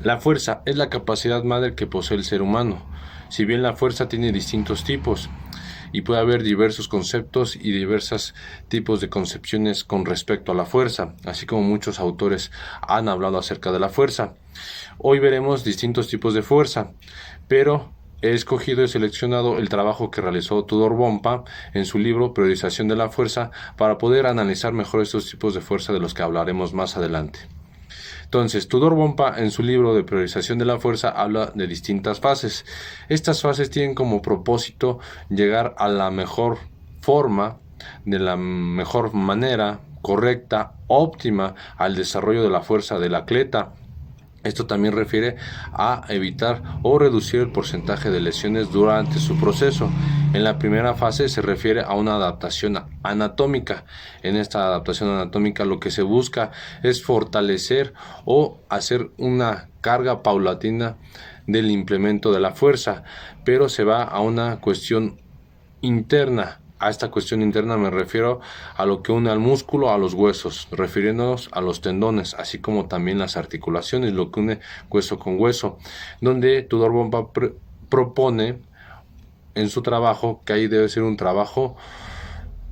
La fuerza es la capacidad madre que posee el ser humano. Si bien la fuerza tiene distintos tipos y puede haber diversos conceptos y diversos tipos de concepciones con respecto a la fuerza, así como muchos autores han hablado acerca de la fuerza. Hoy veremos distintos tipos de fuerza, pero he escogido y seleccionado el trabajo que realizó Tudor Bompa en su libro Priorización de la fuerza para poder analizar mejor estos tipos de fuerza de los que hablaremos más adelante. Entonces, Tudor Bompa en su libro de Priorización de la Fuerza habla de distintas fases. Estas fases tienen como propósito llegar a la mejor forma, de la mejor manera, correcta, óptima al desarrollo de la fuerza del atleta. Esto también refiere a evitar o reducir el porcentaje de lesiones durante su proceso. En la primera fase se refiere a una adaptación anatómica. En esta adaptación anatómica lo que se busca es fortalecer o hacer una carga paulatina del implemento de la fuerza, pero se va a una cuestión interna. A esta cuestión interna me refiero a lo que une al músculo a los huesos, refiriéndonos a los tendones, así como también las articulaciones, lo que une hueso con hueso, donde Tudor Bompa propone en su trabajo que ahí debe ser un trabajo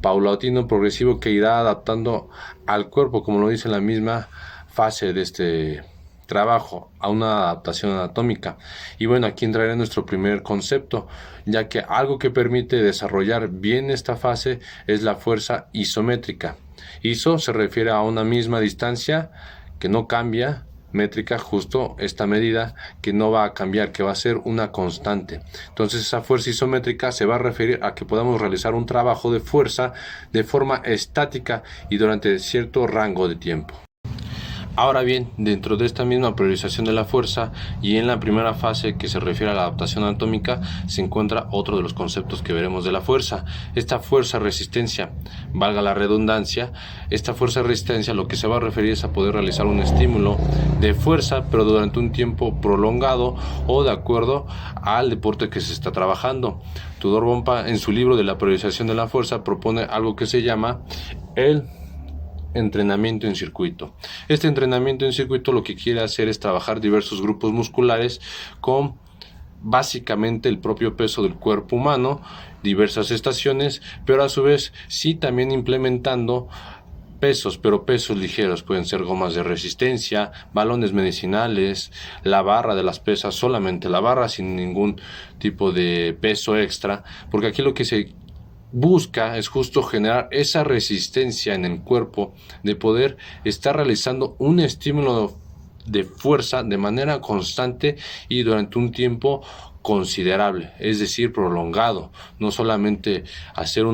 paulatino, progresivo, que irá adaptando al cuerpo, como lo dice la misma fase de este trabajo, a una adaptación anatómica. Y bueno, aquí entrará nuestro primer concepto, ya que algo que permite desarrollar bien esta fase es la fuerza isométrica. Iso se refiere a una misma distancia que no cambia, métrica justo esta medida que no va a cambiar, que va a ser una constante. Entonces esa fuerza isométrica se va a referir a que podamos realizar un trabajo de fuerza de forma estática y durante cierto rango de tiempo. Ahora bien, dentro de esta misma priorización de la fuerza y en la primera fase que se refiere a la adaptación anatómica, se encuentra otro de los conceptos que veremos de la fuerza. Esta fuerza resistencia, valga la redundancia, esta fuerza resistencia lo que se va a referir es a poder realizar un estímulo de fuerza, pero durante un tiempo prolongado o de acuerdo al deporte que se está trabajando. Tudor Bompa en su libro de la priorización de la fuerza propone algo que se llama el entrenamiento en circuito. Este entrenamiento en circuito lo que quiere hacer es trabajar diversos grupos musculares con básicamente el propio peso del cuerpo humano, diversas estaciones, pero a su vez sí también implementando pesos, pero pesos ligeros. Pueden ser gomas de resistencia, balones medicinales, la barra de las pesas, solamente la barra sin ningún tipo de peso extra, porque aquí lo que se busca es justo generar esa resistencia en el cuerpo de poder estar realizando un estímulo de fuerza de manera constante y durante un tiempo considerable, es decir, prolongado, no solamente hacer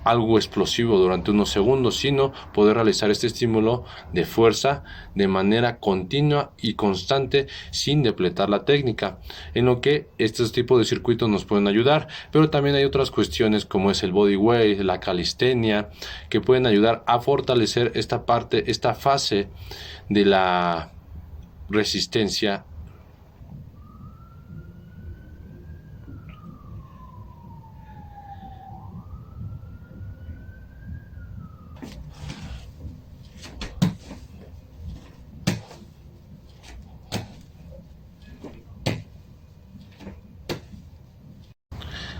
algo explosivo durante unos segundos, sino poder realizar este estímulo de fuerza de manera continua y constante sin depletar la técnica, en lo que estos tipos de circuitos nos pueden ayudar. Pero también hay otras cuestiones como es el bodyweight, la calistenia, que pueden ayudar a fortalecer esta parte, esta fase de la resistencia.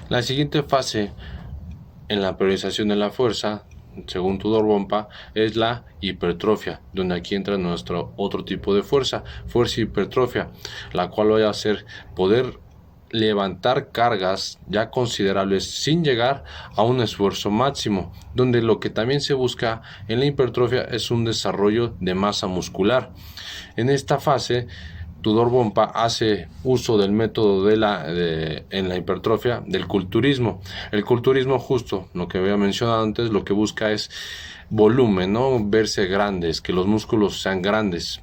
La siguiente fase en la priorización de la fuerza, según Tudor Bompa, es la hipertrofia, donde aquí entra nuestro otro tipo de fuerza hipertrofia, la cual va a hacer poder levantar cargas ya considerables sin llegar a un esfuerzo máximo, donde lo que también se busca en la hipertrofia es un desarrollo de masa muscular. En esta fase Tudor Bompa hace uso del método en la hipertrofia del culturismo. El culturismo, justo lo que había mencionado antes, lo que busca es volumen, ¿no? Verse grandes, que los músculos sean grandes.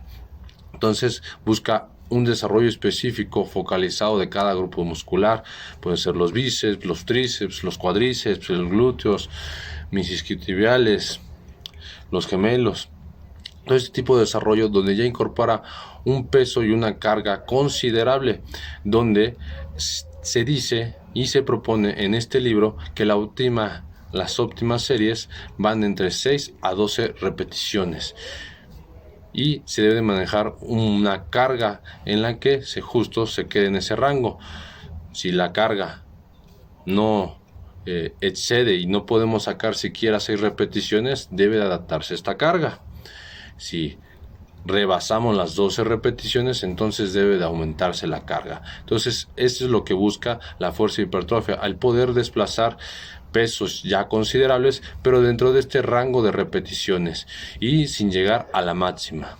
Entonces busca un desarrollo específico focalizado de cada grupo muscular. Pueden ser los bíceps, los tríceps, los cuádriceps, los glúteos, mis isquiotibiales, los gemelos. Todo este tipo de desarrollo donde ya incorpora un peso y una carga considerable, donde se dice y se propone en este libro que las óptimas series van entre 6 a 12 repeticiones. y se debe manejar una carga en la que justo se quede en ese rango. Si la carga no excede y no podemos sacar siquiera 6 repeticiones, debe de adaptarse esta carga. Si rebasamos las 12 repeticiones, entonces debe de aumentarse la carga. Entonces, esto es lo que busca la fuerza de hipertrofia, al poder desplazar pesos ya considerables, pero dentro de este rango de repeticiones y sin llegar a la máxima.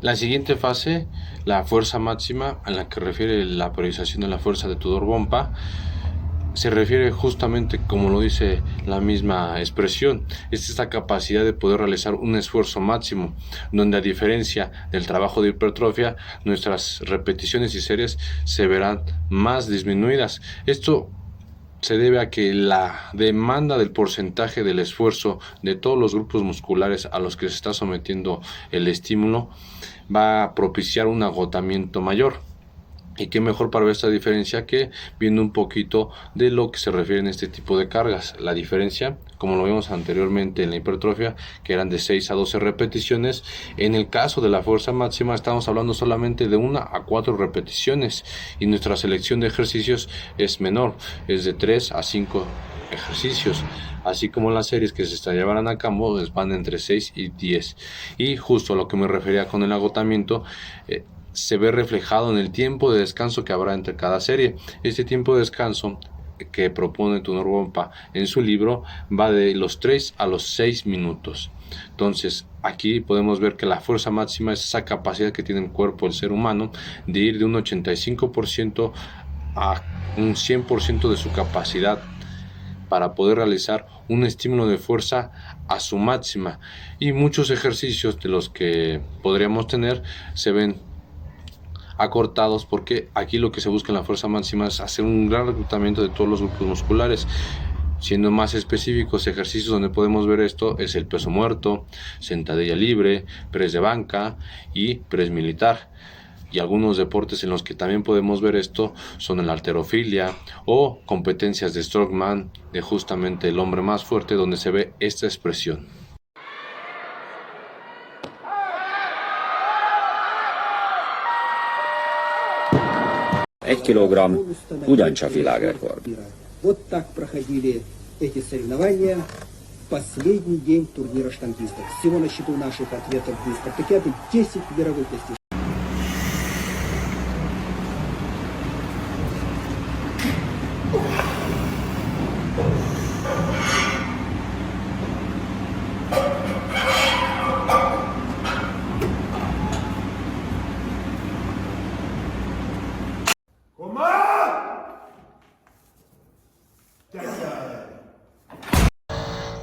La siguiente fase, la fuerza máxima, a la que refiere la periodización de la fuerza de Tudor Bompa, se refiere justamente, como lo dice la misma expresión, es esta capacidad de poder realizar un esfuerzo máximo, donde a diferencia del trabajo de hipertrofia, nuestras repeticiones y series se verán más disminuidas. Esto se debe a que la demanda del porcentaje del esfuerzo de todos los grupos musculares a los que se está sometiendo el estímulo va a propiciar un agotamiento mayor. Y qué mejor para ver esta diferencia que viendo un poquito de lo que se refiere en este tipo de cargas. La diferencia, como lo vimos anteriormente en la hipertrofia, que eran de 6 a 12 repeticiones. En el caso de la fuerza máxima estamos hablando solamente de 1 a 4 repeticiones. Y nuestra selección de ejercicios es menor, es de 3 a 5 ejercicios. Así como las series que se llevarán a cabo van entre 6 y 10. Y justo a lo que me refería con el agotamiento, se ve reflejado en el tiempo de descanso que habrá entre cada serie. Este tiempo de descanso que propone Tudor Bompa en su libro va de los 3 a los 6 minutos. Entonces aquí podemos ver que la fuerza máxima es esa capacidad que tiene el cuerpo del ser humano de ir de un 85% a un 100% de su capacidad para poder realizar un estímulo de fuerza a su máxima. Y muchos ejercicios de los que podríamos tener se ven acortados, porque aquí lo que se busca en la fuerza máxima es hacer un gran reclutamiento de todos los grupos musculares. Siendo más específicos, ejercicios donde podemos ver esto es el peso muerto, sentadilla libre, press de banca y press militar. Y algunos deportes en los que también podemos ver esto son la halterofilia o competencias de strongman, de justamente el hombre más fuerte, donde se ve esta expresión. 1 килограмм ugyancsak világrekord. Вот так проходили эти соревнования в последний день турнира штангистов. Всего на счету наших атлетов и спартакиады 10 мировых достижений.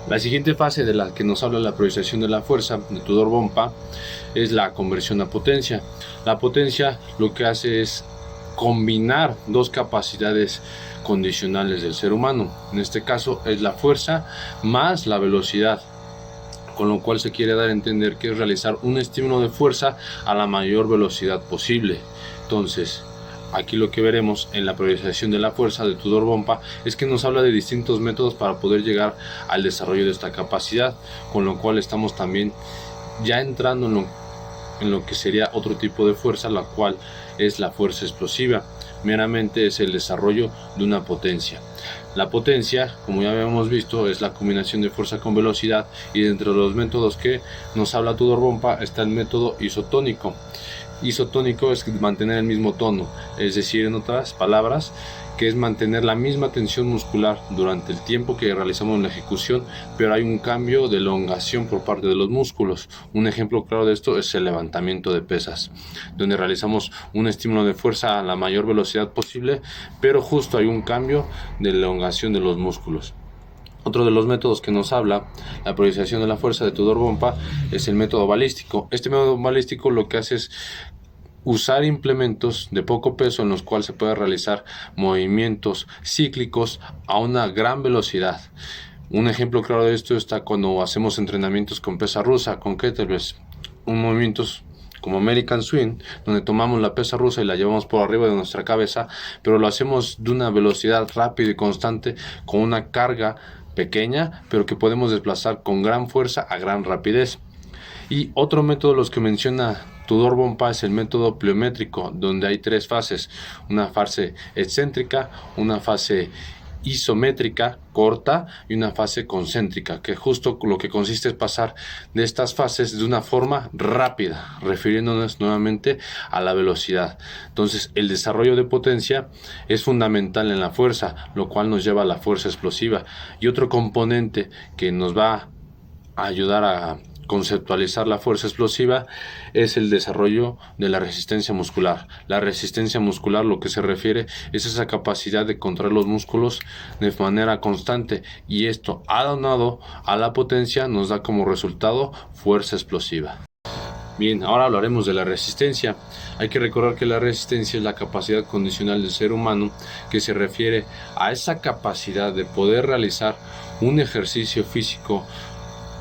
La siguiente fase de la que nos habla la priorización de la fuerza de Tudor Bompa es la conversión a potencia. La potencia lo que hace es combinar dos capacidades condicionales del ser humano. En este caso es la fuerza más la velocidad, con lo cual se quiere dar a entender que es realizar un estímulo de fuerza a la mayor velocidad posible. Entonces, aquí lo que veremos en la priorización de la fuerza de Tudor Bompa es que nos habla de distintos métodos para poder llegar al desarrollo de esta capacidad, con lo cual estamos también ya entrando en lo que sería otro tipo de fuerza, la cual es la fuerza explosiva. Meramente es el desarrollo de una potencia. La potencia, como ya habíamos visto, es la combinación de fuerza con velocidad, y dentro de los métodos que nos habla Tudor Bompa está el método isotónico, Isotónico es mantener el mismo tono, es decir, en otras palabras, que es mantener la misma tensión muscular durante el tiempo que realizamos la ejecución, pero hay un cambio de elongación por parte de los músculos. Un ejemplo claro de esto es el levantamiento de pesas, donde realizamos un estímulo de fuerza a la mayor velocidad posible, pero justo hay un cambio de elongación de los músculos. Otro de los métodos que nos habla la priorización de la fuerza de Tudor Bompa es el método balístico. Este método balístico lo que hace es usar implementos de poco peso en los cuales se puede realizar movimientos cíclicos a una gran velocidad. Un ejemplo claro de esto está cuando hacemos entrenamientos con pesa rusa, con kettlebells, movimientos como American Swing, donde tomamos la pesa rusa y la llevamos por arriba de nuestra cabeza, pero lo hacemos de una velocidad rápida y constante con una carga pequeña, pero que podemos desplazar con gran fuerza a gran rapidez. Y otro método de los que menciona Tudor Bompa es el método pliométrico, donde hay 3 fases: una fase excéntrica, una fase isométrica corta y una fase concéntrica, que justo lo que consiste es pasar de estas fases de una forma rápida, refiriéndonos nuevamente a la velocidad. Entonces el desarrollo de potencia es fundamental en la fuerza, lo cual nos lleva a la fuerza explosiva. Y otro componente que nos va a ayudar a conceptualizar la fuerza explosiva es el desarrollo de la resistencia muscular. La resistencia muscular lo que se refiere es esa capacidad de contraer los músculos de manera constante, y esto aunado a la potencia nos da como resultado fuerza explosiva. Bien, ahora hablaremos de la resistencia. Hay que recordar que la resistencia es la capacidad condicional del ser humano, que se refiere a esa capacidad de poder realizar un ejercicio físico,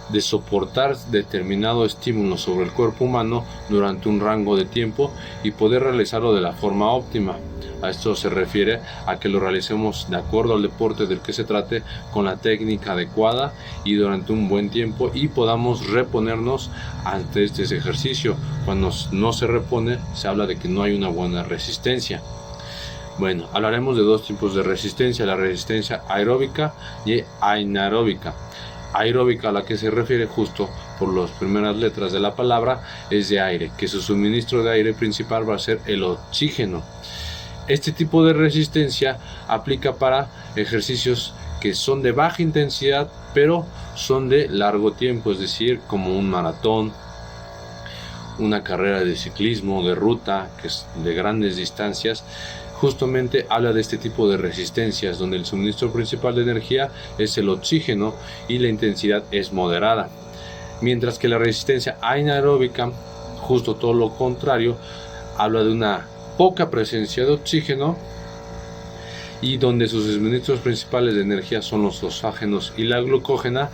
de soportar determinado estímulo sobre el cuerpo humano durante un rango de tiempo y poder realizarlo de la forma óptima. A esto se refiere a que lo realicemos de acuerdo al deporte del que se trate, con la técnica adecuada y durante un buen tiempo, y podamos reponernos ante este ejercicio. Cuando no se repone, se habla de que no hay una buena resistencia. Bueno, hablaremos de 2 tipos de resistencia: la resistencia aeróbica y anaeróbica. Aeróbica, a la que se refiere justo por las primeras letras de la palabra, es de aire, que su suministro de aire principal va a ser el oxígeno. Este tipo de resistencia aplica para ejercicios que son de baja intensidad, pero son de largo tiempo, es decir, como un maratón, una carrera de ciclismo, de ruta, que es de grandes distancias. Justamente habla de este tipo de resistencias, donde el suministro principal de energía es el oxígeno y la intensidad es moderada. Mientras que la resistencia anaeróbica, justo todo lo contrario, habla de una poca presencia de oxígeno y donde sus suministros principales de energía son los fosfágenos y la glucógena,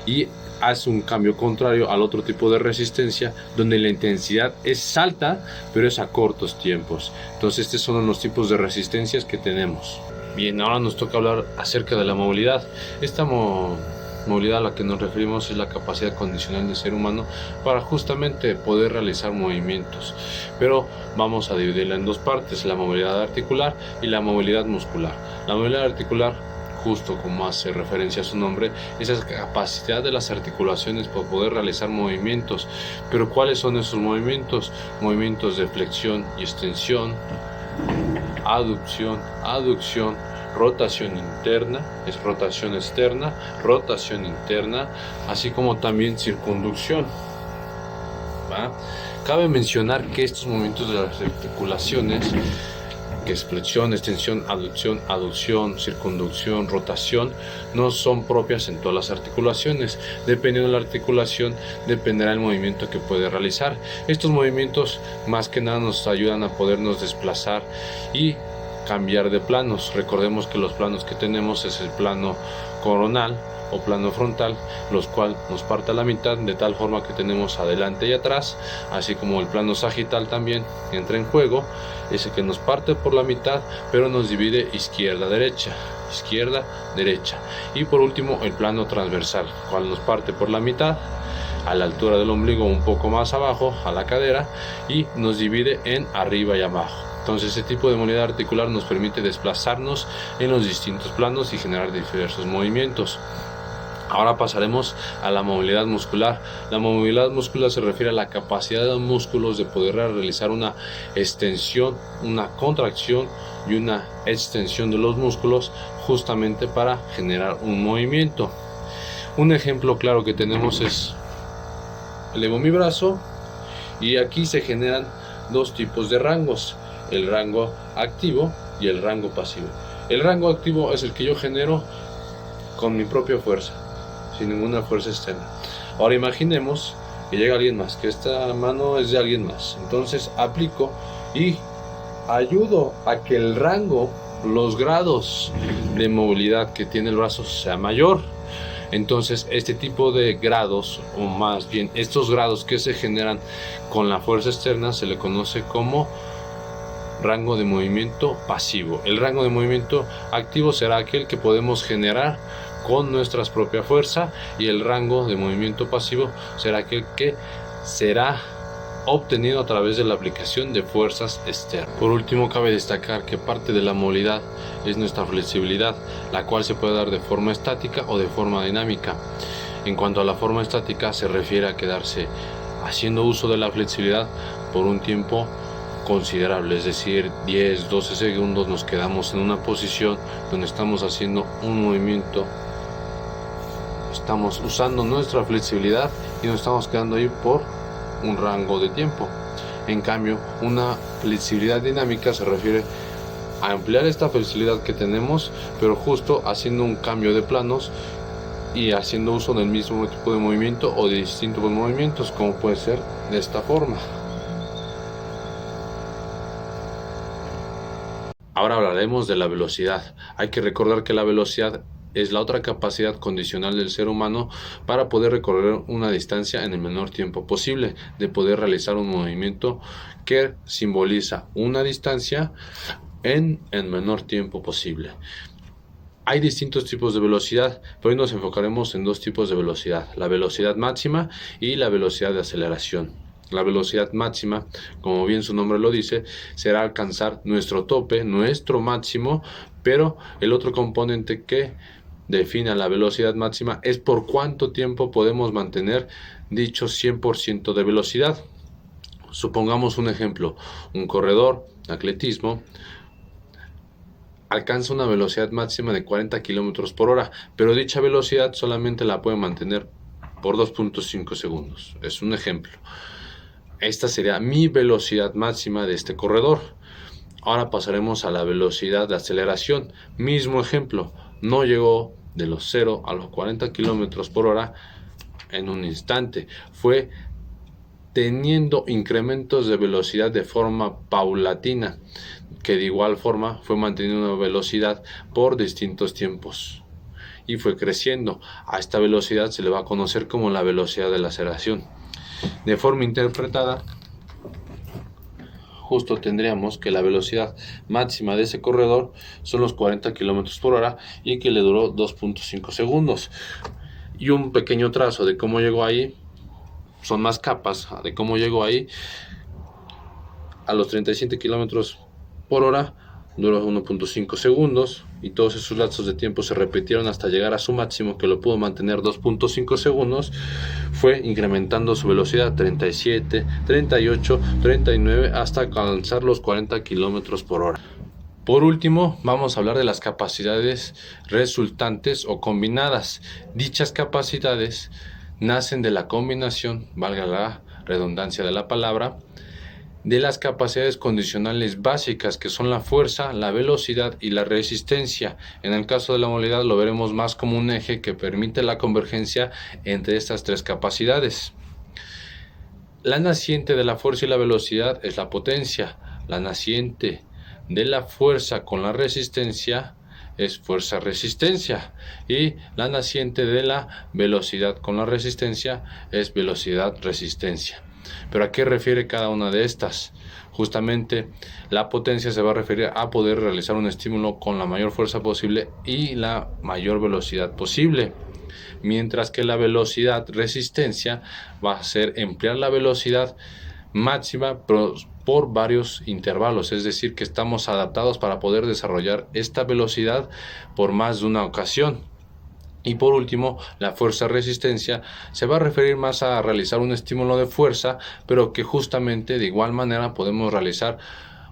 y hace un cambio contrario al otro tipo de resistencia, donde la intensidad es alta pero es a cortos tiempos. Entonces estos son los tipos de resistencias que tenemos. Bien, ahora nos toca hablar acerca de la movilidad. Esta movilidad a la que nos referimos es la capacidad condicional del ser humano para justamente poder realizar movimientos, pero vamos a dividirla en 2 partes: la movilidad articular y la movilidad muscular. La movilidad articular, justo como hace referencia a su nombre, es la capacidad de las articulaciones para poder realizar movimientos. Pero ¿cuáles son esos movimientos? Movimientos de flexión y extensión, aducción, aducción, rotación interna, es rotación externa, rotación interna, así como también circunducción. ¿Va? Cabe mencionar que estos movimientos de las articulaciones, que es flexión, extensión, aducción, circunducción, rotación, no son propias en todas las articulaciones. Dependiendo de la articulación, dependerá el movimiento que puede realizar. Estos movimientos más que nada nos ayudan a podernos desplazar y cambiar de planos. Recordemos que los planos que tenemos es el plano coronal o plano frontal, los cuales nos parte a la mitad, de tal forma que tenemos adelante y atrás, así como el plano sagital también entra en juego, ese que nos parte por la mitad pero nos divide izquierda derecha, y por último el plano transversal, cual nos parte por la mitad a la altura del ombligo, un poco más abajo a la cadera, y nos divide en arriba y abajo. Entonces este tipo de movilidad articular nos permite desplazarnos en los distintos planos y generar diversos movimientos. Ahora pasaremos a la movilidad muscular. La movilidad muscular se refiere a la capacidad de los músculos de poder realizar una extensión, una contracción y una extensión de los músculos justamente para generar un movimiento. Un ejemplo claro que tenemos es: elevo mi brazo y aquí se generan dos tipos de rangos, el rango activo y el rango pasivo. El rango activo es el que yo genero con mi propia fuerza, sin ninguna fuerza externa. Ahora imaginemos que llega alguien más, que esta mano es de alguien más. Entonces aplico y ayudo a que el rango, los grados de movilidad que tiene el brazo sea mayor. Entonces este tipo de grados, o más bien estos grados que se generan con la fuerza externa, se le conoce como rango de movimiento pasivo. El rango de movimiento activo será aquel que podemos generar con nuestra propia fuerza, y el rango de movimiento pasivo será aquel que será obtenido a través de la aplicación de fuerzas externas. Por último, cabe destacar que parte de la movilidad es nuestra flexibilidad, la cual se puede dar de forma estática o de forma dinámica. En cuanto a la forma estática, se refiere a quedarse haciendo uso de la flexibilidad por un tiempo considerable, es decir, 10-12 segundos nos quedamos en una posición donde estamos haciendo un movimiento, estamos usando nuestra flexibilidad y nos estamos quedando ahí por un rango de tiempo. En cambio, una flexibilidad dinámica se refiere a ampliar esta flexibilidad que tenemos, pero justo haciendo un cambio de planos y haciendo uso del mismo tipo de movimiento o de distintos movimientos, como puede ser de esta forma. Ahora hablaremos de la velocidad. Hay que recordar que la velocidad es la otra capacidad condicional del ser humano para poder recorrer una distancia en el menor tiempo posible, de poder realizar un movimiento que simboliza una distancia en el menor tiempo posible. Hay distintos tipos de velocidad, pero hoy nos enfocaremos en dos tipos de velocidad: la velocidad máxima y la velocidad de aceleración. La velocidad máxima, como bien su nombre lo dice, será alcanzar nuestro tope, nuestro máximo, pero el otro componente que define la velocidad máxima es por cuánto tiempo podemos mantener dicho 100% de velocidad. Supongamos un ejemplo: un corredor de atletismo alcanza una velocidad máxima de 40 km por hora, pero dicha velocidad solamente la puede mantener por 2.5 segundos. Es un ejemplo. Esta sería mi velocidad máxima de este corredor. Ahora pasaremos a la velocidad de aceleración. Mismo ejemplo, no llegó de los 0 a los 40 km por hora en un instante. Fue teniendo incrementos de velocidad de forma paulatina, que de igual forma fue manteniendo una velocidad por distintos tiempos y fue creciendo. A esta velocidad se le va a conocer como la velocidad de la aceleración. De forma interpretada, justo tendríamos que la velocidad máxima de ese corredor son los 40 km por hora y que le duró 2.5 segundos. Y un pequeño trazo de cómo llegó ahí, son más capas de cómo llegó ahí. A los 37 km por hora duró 1.5 segundos, y todos esos lapsos de tiempo se repitieron hasta llegar a su máximo, que lo pudo mantener 2.5 segundos. Fue incrementando su velocidad 37, 38, 39 hasta alcanzar los 40 km por hora. Por último, vamos a hablar de las capacidades resultantes o combinadas. Dichas capacidades nacen de la combinación, valga la redundancia de la palabra, de las capacidades condicionales básicas, que son la fuerza, la velocidad y la resistencia. En el caso de la movilidad lo veremos más como un eje que permite la convergencia entre estas tres capacidades. La naciente de la fuerza y la velocidad es la potencia. La naciente de la fuerza con la resistencia es fuerza-resistencia, y la naciente de la velocidad con la resistencia es velocidad-resistencia. ¿Pero a qué refiere cada una de estas? Justamente la potencia se va a referir a poder realizar un estímulo con la mayor fuerza posible y la mayor velocidad posible, mientras que la velocidad-resistencia va a ser emplear la velocidad máxima por varios intervalos, es decir, que estamos adaptados para poder desarrollar esta velocidad por más de una ocasión. Y por último, la fuerza-resistencia se va a referir más a realizar un estímulo de fuerza, pero que justamente de igual manera podemos realizar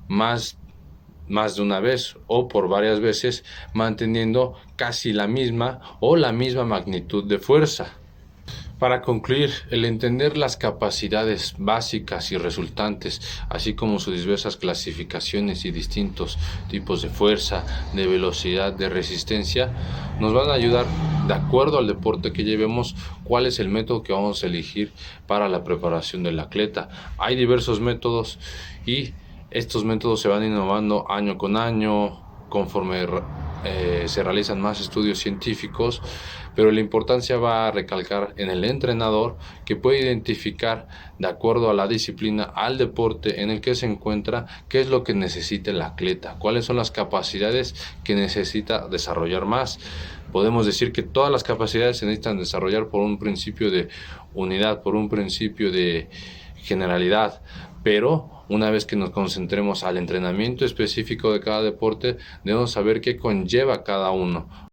más de una vez o por varias veces, manteniendo casi la misma o la misma magnitud de fuerza. Para concluir, el entender las capacidades básicas y resultantes, así como sus diversas clasificaciones y distintos tipos de fuerza, de velocidad, de resistencia, nos van a ayudar, de acuerdo al deporte que llevemos, cuál es el método que vamos a elegir para la preparación del atleta. Hay diversos métodos y estos métodos se van innovando año con año, conforme se realizan más estudios científicos, pero la importancia va a recalcar en el entrenador, que puede identificar de acuerdo a la disciplina, al deporte en el que se encuentra, qué es lo que necesita el atleta, cuáles son las capacidades que necesita desarrollar más. Podemos decir que todas las capacidades se necesitan desarrollar por un principio de unidad, por un principio de generalidad, pero una vez que nos concentremos al entrenamiento específico de cada deporte, debemos saber qué conlleva cada uno.